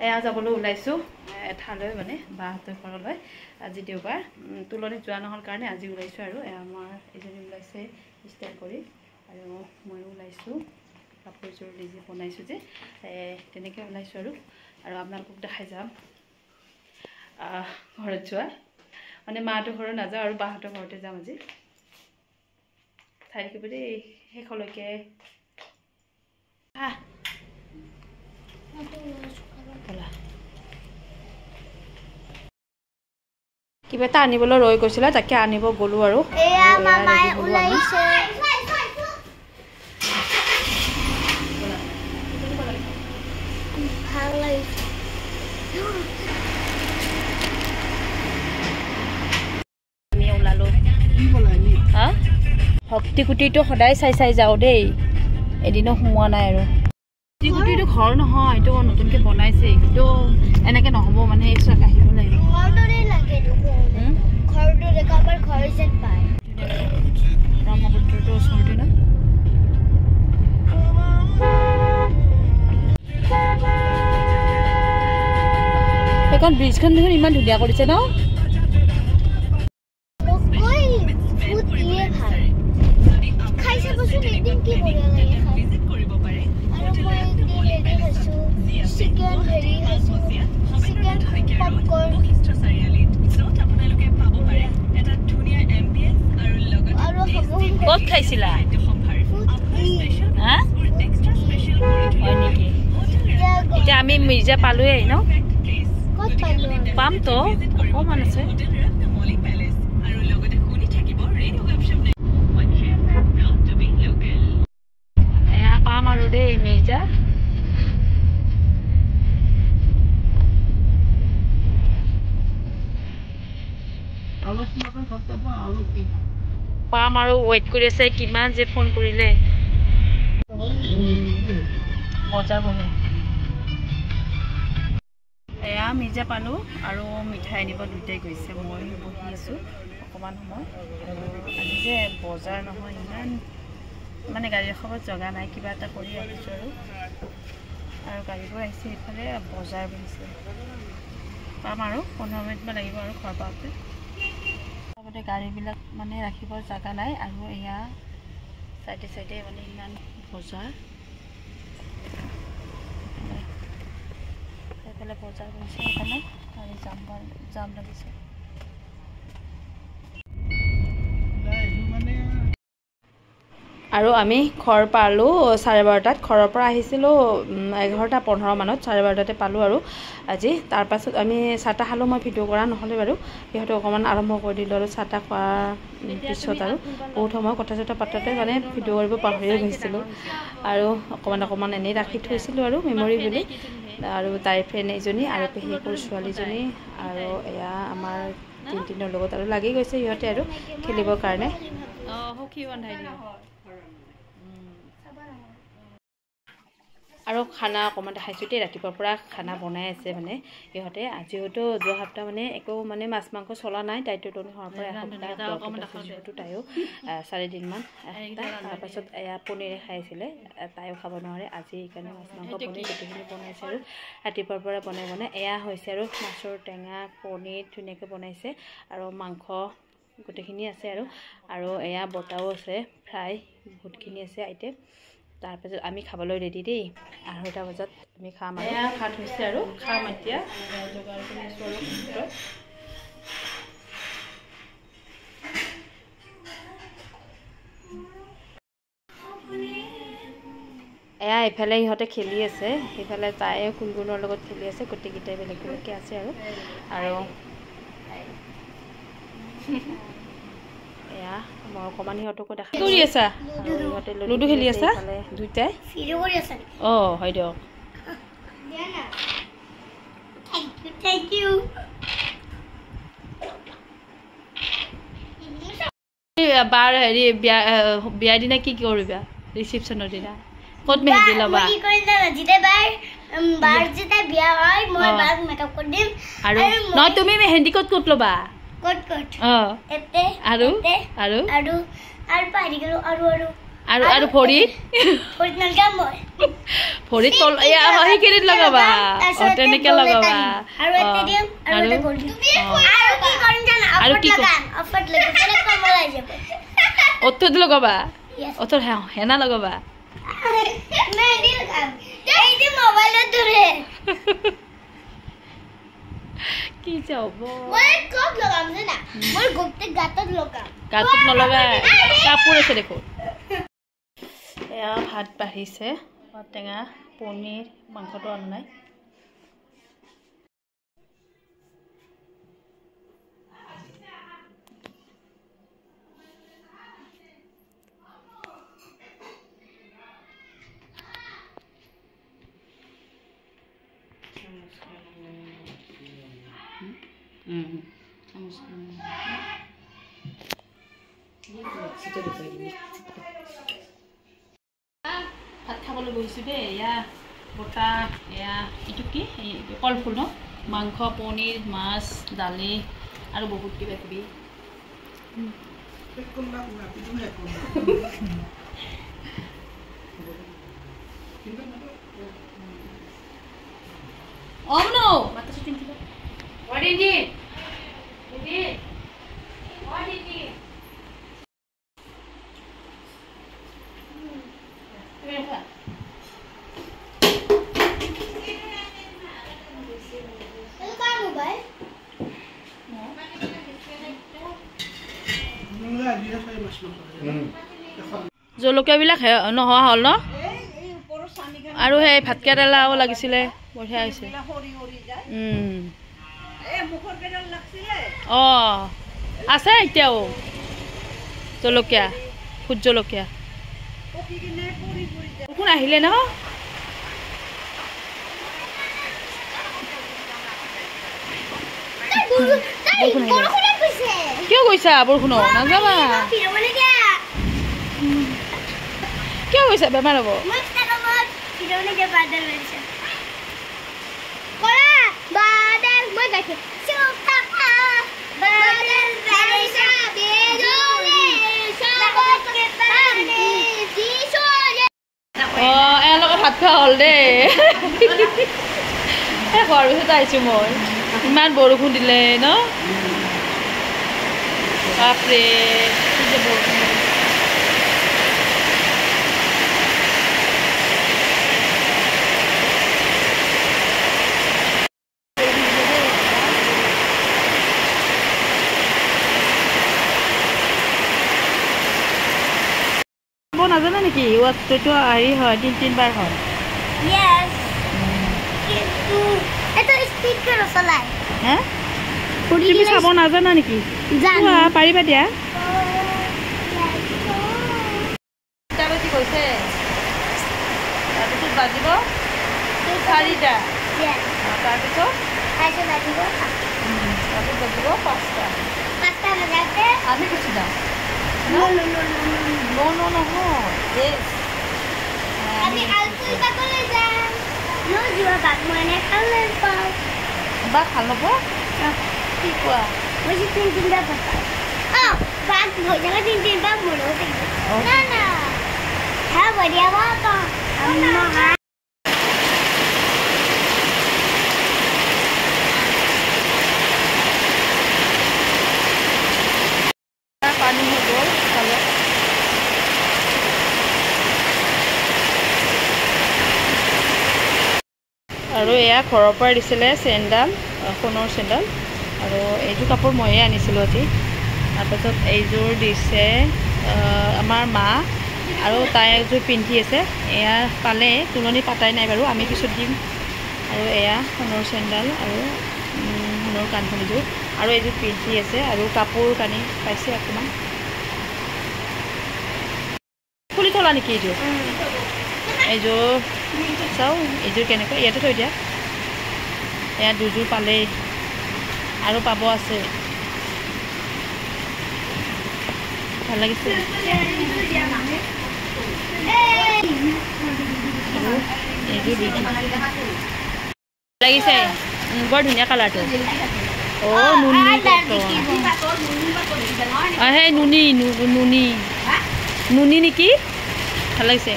এয়া যাবলৈ ওলাইছোঁ এঠাইলৈ মানে বাহঁতৰ ঘৰলৈ আজি দেওবাৰ তুলনিত যোৱা নহ'ল কাৰণে আজি ওলাইছোঁ আৰু আমাৰ এজনী ওলাইছে ষ্টাইল কৰি আৰু ময়ো ওলাইছোঁ কাপোৰযোৰ নিজে বনাইছোঁ যে তেনেকৈ ওলাইছোঁ আৰু আপোনালোকক দেখাই যাম ঘৰত যোৱা মানে মাহঁতৰ ঘৰত নাযাওঁ আৰু বাহঁতৰ ঘৰতে যাম আজি চাই থাকিব দেই শেষলৈকে কিবা এটা আনিবলৈ ৰৈ গৈছিলে তাকে আনিব গ'লো আৰু আমি ওলালো শক্তি কুটিটো সদায় চাই যাওঁ দেই এদিনো সোমোৱা নাই আৰু শক্তি কুটিটো ঘৰ নহয় এইটো নতুনকৈ বনাইছে কিন্তু এনেকৈ নহ'ব মানে এইচক আহিব লাগিব ব্ৰহ্মপুত্ৰটো ওচৰতে ন সেইখন ব্ৰিজখন দেখোন ইমান ধুনীয়া কৰিছে ন ক'ত খাইছিলা হয় নেকি এতিয়া আমি মিৰ্জা পালোৱেই ন পাম তো অকণমান আছে এয়া পাম আৰু দেই মিৰ্জা পাম আৰু ৱেইট কৰি আছে কিমান যে ফোন কৰিলে বজাৰ বহে এয়া মিৰ্জা পালোঁ আৰু মিঠাই আনিব দুটাই গৈছে মই বহি আছোঁ অকণমান সময় আৰু আজি যে বজাৰ নহয় ইমান মানে গাড়ী ৰখাবত জগা নাই কিবা এটা কৰি আহিছোঁ আৰু গাড়ীবোৰ আহিছে এইফালে বজাৰ বহিছে পাম আৰু 15 মিনিটমান লাগিব আৰু ঘৰ পাওঁতে লগতে গাড়ীবিলাক মানে ৰাখিব জেগা নাই আৰু এয়া চাইডে চাইডে মানে ইমান বজাৰ সেইফালে বজাৰ কৰিছে সেইকাৰণে গাড়ী জাম লাগিছে আৰু আমি ঘৰ পালোঁ 12:30 ঘৰৰ পৰা আহিছিলোঁ 11:15 মানত 12:30 পালোঁ আৰু আজি তাৰপাছত আমি চাহ তাহ খালোঁ মই ভিডিঅ' কৰা নহ'লে বাৰু সিহঁতে অকণমান আৰম্ভ কৰি দিলোঁ আৰু চাহ তাহ খোৱাৰ পিছত আৰু বহুত সময় কথা চথা পাতোঁতে মানে ভিডিঅ' কৰিব পাহৰিয়ে গৈছিলোঁ আৰু অকণমান এনেই ৰাখি থৈছিলোঁ আৰু মেমৰি বুলি আৰু তাইৰ ফ্ৰেণ্ড এজনী আৰু পেহীয়েকৰ ছোৱালীজনী আৰু এয়া আমাৰ তিনিজনৰ লগত আৰু লাগি গৈছে সিহঁতে আৰু খেলিবৰ কাৰণে সখী বন্ধাই দিওঁ আৰু খানা অকণমান দেখাইছোঁ দেই ৰাতিপুৱাৰ পৰা খানা বনাই আছে মানে সিহঁতে আজিওতো যোৱা সপ্তাহ মানে একো মানে মাছ মাংস চলা নাই তাইতো তনি হোৱাৰ পৰা এসপ্তাহ যিহেতু তাইও 4 দিনমান তাৰপাছত এয়া পনীৰে খাইছিলে তাইও খাব নোৱাৰে আজি সেইকাৰণে মাছ মাংস পনীৰ গোটেইখিনি বনাইছে আৰু ৰাতিপুৱাৰ পৰা বনাই এয়া হৈছে আৰু মাছৰ টেঙা পনীৰ ধুনীয়াকৈ বনাইছে আৰু মাংস গোটেইখিনি আছে আৰু এয়া বটাও আছে ফ্ৰাই বহুতখিনি আছে আইটেম তাৰপিছত আমি খাবলৈ ৰেডি দেই 2:30 বজাত আমি খাম আৰু এয়া ভাত হৈছে আৰু খাম এতিয়া যোগাৰ কৰি আছোঁ আৰু এয়া এইফালে ইহঁতে খেলি আছে সেইফালে তাই কুলগুণৰ লগত খেলি আছে গোটেইকেইটাই বেলেগ বেলেগকৈ আছে আৰু এয়া মই অকণমান সিহঁতকো দেখা কৰি আছা সিহঁতে লুডু খেলি আছা দুইটাই হয় দিয়ক Thank you. বাৰ হেৰি বিয়াৰ দিনা কি কৰিবা ৰিচিপশ্যনৰ দিনা ক'ত মেহেন্দি ল'বা আৰু নহয় তুমি মেহেন্দি ক'ত ল'বা আৰু আৰু ভৰিত ভৰিত তল সেই কেৰিত লগাবা তেনেকে লগাবা আৰু কি অতত লগাবা অতত হেনা লগাবা কি যাব গাতত নলগা কাপোৰ আছে দেখো এয়া ভাত বাঢ়িছে টেঙা পনীৰ মাংসটো অনা নাই ভাত খাবলৈ বহিছোঁ দেই এয়া বটা এয়া এইটো কি কলফুল ন মাংস পনীৰ মাছ দালি আৰু বহুত কিবা কিবি জলকীয়াবিলাক নোহোৱা হ'ল ন আৰু সেই ভাতকেৰেলাও লাগিছিলে বঢ়িয়া হৈছে অঁ আছে এতিয়াও জলকীয়া ভোট জলকীয়া কোন আহিলে ন কিয় গৈছা বৰষুণত নাযাবা কিয় গৈছা বেমাৰ হ'ব এওঁৰ লগত ভাত খোৱা হ'ল দেই খোৱাৰ পিছত আহিছোঁ মই ইমান বৰষুণ দিলে ন বাপৰে বৰষুণ নাজানে নেকি ৱাটটো হেৰি হয় তিনিবাৰ হয় তুমি চাব নাজানা নেকি পাৰিবা দিয়া কৈছে তাৰপিছত বাজিব 4টা তাৰপিছত বাজিব 5টা আমি গুচি যাম বাঘ ভাল হ'ব কি কোৱা মই 3-3টা বাঘ হৈ যাবে 3-3টা মনো না না হ্যাঁ বড়িয়া বাঘ পানী হৈ গ'ল খালে আৰু এয়া ঘৰৰ পৰা দিছিলে চেণ্ডাল সোণৰ চেণ্ডাল আৰু এইযোৰ কাপোৰ ময়ে আনিছিলোঁ আজি তাৰপিছত এইযোৰ দিছে আমাৰ মা আৰু তাই এযোৰ পিন্ধি আছে এয়া পালে তুলনি পাতাই নাই বাৰু আমি পিছত দিম আৰু এয়া সোণৰ চেণ্ডাল আৰু সোণৰ কাণফুলিযোৰ আৰু এইযোৰ পিন্ধি আছে আৰু কাপোৰ কানি পাইছে অকণমান খুলি থলা নেকি এইযোৰ চাওঁ এইযোৰ কেনেকুৱা ইয়াতে থৈ দিয়া এয়া দুযোৰ পালেই আৰু পাব আছে ভাল লাগিছে এইযোৰ লাগিছে বৰ ধুনীয়া কালাৰটো অঁ নুনি সেই নুনি নুনি নুনি নেকি ভাল লাগিছে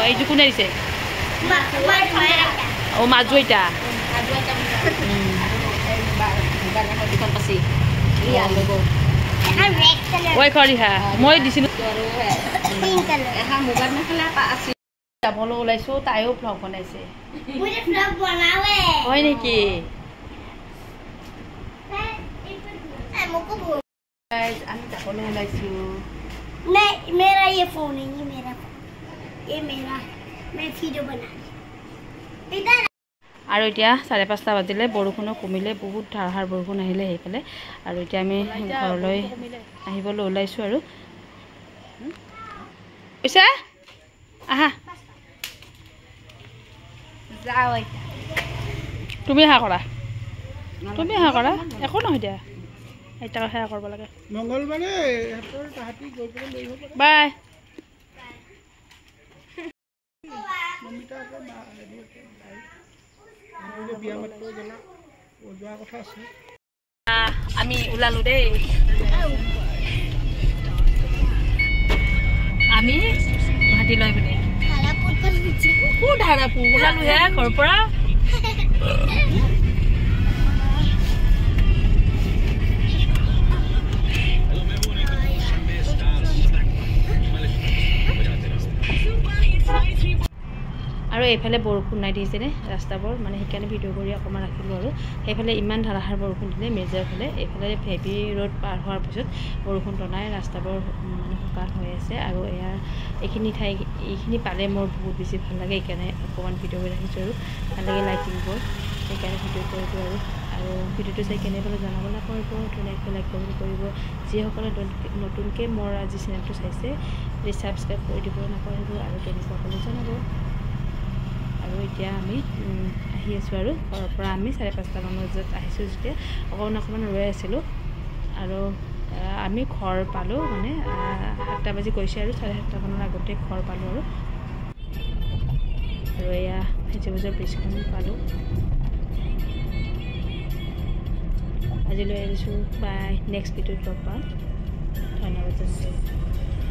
এইটো কোনে দিছে মাজু এটা মই দিছিলো যাবলৈ ওলাইছো তাইও ভ্লগ বনাইছে হয় নেকি আমি যাবলৈ ওলাইছো मेरा ये फोन है ये मेरा मैं वीडियो बना इधर আৰু এতিয়া 5:30 বাজিলে বৰষুণো কমিলে বহুত ধাৰহাৰ বৰষুণ আহিলে সেইফালে আৰু এতিয়া আমি ঘৰলৈ আহিবলৈ ওলাইছো আৰু পইচা আহা যাও তুমি হা কৰা একো নহয় দিয়া এটা সেয়া কৰিব লাগে মঙ্গলবাৰে হেতৰ তাহাতি গৈ পেলাই লৈ হ'ব বাই মমিতা আকৌ বিয়া মাত্ৰ গলা যোৱা কথা আছে আমি ওলালো দেই আমি গুৱাহাটী লৈ পিনে ধাৰাপুৰ ওলালো হে ঘৰৰ পৰা আৰু এইফালে বৰষুণ নাই দিছেনে ৰাস্তাবোৰ মানে সেইকাৰণে ভিডিঅ' কৰি অকণমান ৰাখিলোঁ আৰু সেইফালে ইমান ধাৰাসাৰ বৰষুণ দিলে মেজাৰ ফালে এইফালে হেভি ৰ'দ পাৰ হোৱাৰ পিছত বৰষুণটো নাই ৰাস্তাবোৰ মানে শুকান হৈ আছে আৰু এইখিনি পালে মোৰ বহুত বেছি ভাল লাগে সেইকাৰণে অকণমান ভিডিঅ' কৰি ৰাখিছোঁ আৰু ভাল লাগে লাইটিংবোৰ সেইকাৰণে ভিডিঅ' কৰিলোঁ আৰু ভিডিঅ'টো চাই কেনেকৈ জনাব নাপাৰিব ধুনীয়াকৈ লাইক কৰিব যিসকলে নতুনকৈ মোৰ আজি চেনেলটো চাইছে প্লিজ ছাবস্ক্ৰাইব কৰি দিব নাপাৰিব আৰু কেনেকুৱা হ'লে জনাব আৰু এতিয়া আমি আহি আছোঁ আৰু ঘৰৰ পৰা আমি 5:30 মান বজাত আহিছোঁ যেতিয়া অকণমান ৰৈ আছিলোঁ আৰু আমি ঘৰ পালোঁ মানে 7টা বাজি গৈছে আৰু 7:30 মানৰ আগতে ঘৰ পালোঁ আৰু এয়া হেজিবজাৰ ব্ৰিজখন পালোঁ আজিলৈ আহিছোঁ বাই নেক্সট ভিডিঅ'ত লগ পাম ধন্যবাদ জনাইছোঁ